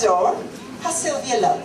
door has Sylvia Love.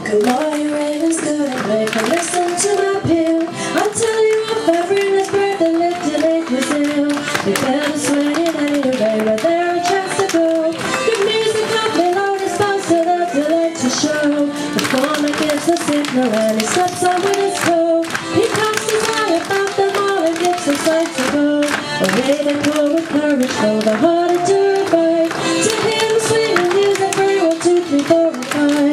Good morning, Ravens, good and brave, and listen to my appeal. I'll tell you of every last bird that lived in Acres Hill. They felt a swaying any way where there are chance to go. Good music up below the spouse to the delight to show. The foreman gives the signal and he steps on with his toe. He casts his eye about them all and gives us sight to go. Away they go with courage, though the harder to revive. To him swinging music, 3, 1, 2, 3, 4, and 5.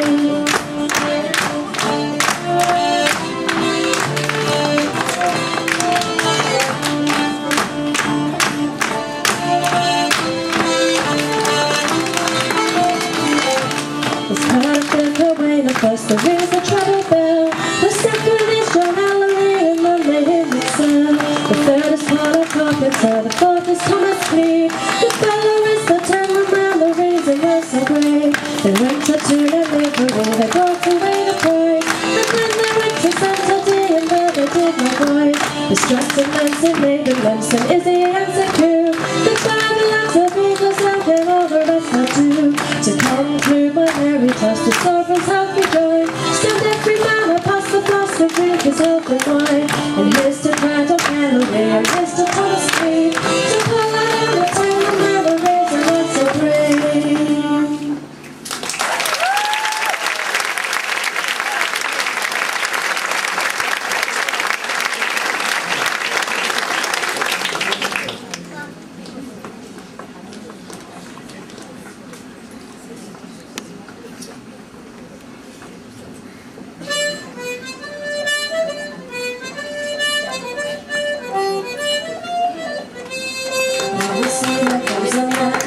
First there is a treble bell, the second is John Ellery, and then they hymn itself. The third is Paul Carpenter, the fourth is Thomas Cleave. The fellow is the tenor man, the reason they're so great. They went to tune and livery, they brought away the pride. And then they went to Saturday, and there they did no right. The Stratton Manson, Maiden Lemson, Izzy and Secure. The band of lads of Eagles, and then all the rest are due. To conclude my merry toast, the sovereign's healthy joy. Stand every man or pass the glass to drink his health and wine. And here's to Brandon Calloway, and here's to Thomas Cleave. To Paul and the town and now the raise and lots of rain.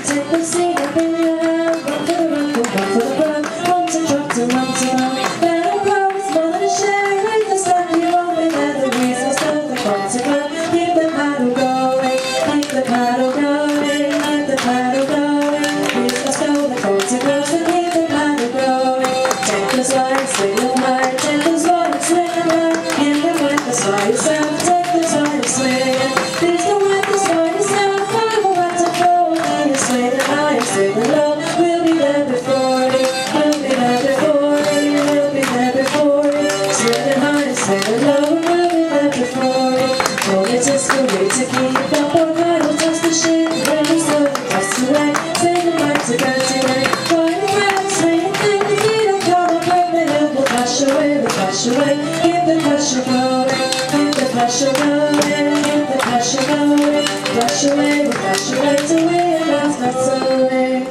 Take the seat up in your hand, one for the rock, one for the run, one to drop to one to run. Let it grow, it's more than a share, with the stuff you want with the reasons to the front to run. Keep the paddle going, keep the paddle going, keep the paddle going. Please let's go, the front to grow, so keep the paddle going. Take this line, swing it high, take this line, swing it high. Give it with the slide yourself, take this line, swing it. Please don't let the slide yourself, follow what to go. Swing it high, swing it low, we'll be there before you, we'll be there before you, we'll be there before you. Swing it high, swing it low, we'll be there before you. Hold it just for me to keep up on right, we'll touch the shit, really slow, just away. Sing it back to go today, flying around, swinging thing, if you don't come up with me, it will flash away, we'll flash away. Keep the pressure going, keep the pressure going, keep the pressure going. Flash away, we'll flash away till we that's away.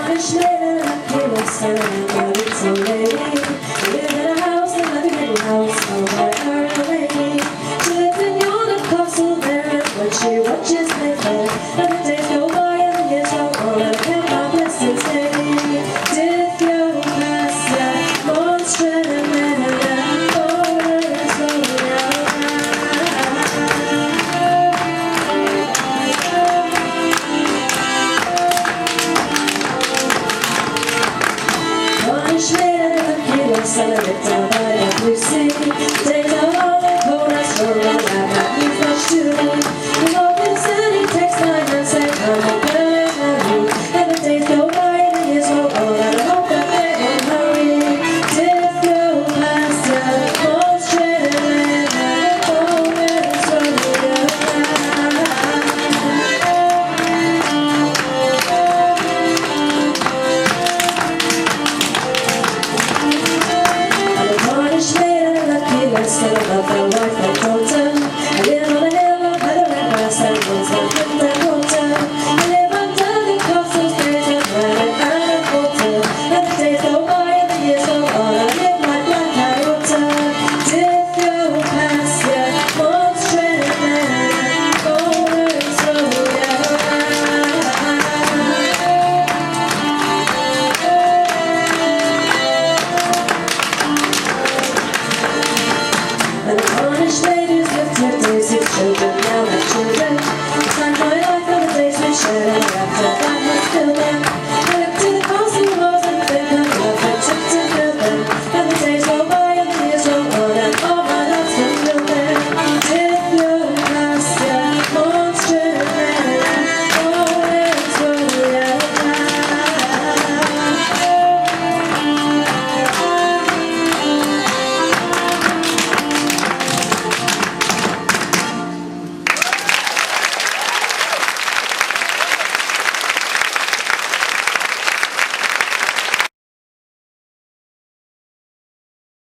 Scottish lady, I came up standing, but it's a lady. She lived in a house, a lovely little house, all by her away. She lived in York Castle there, but she watches me there every day.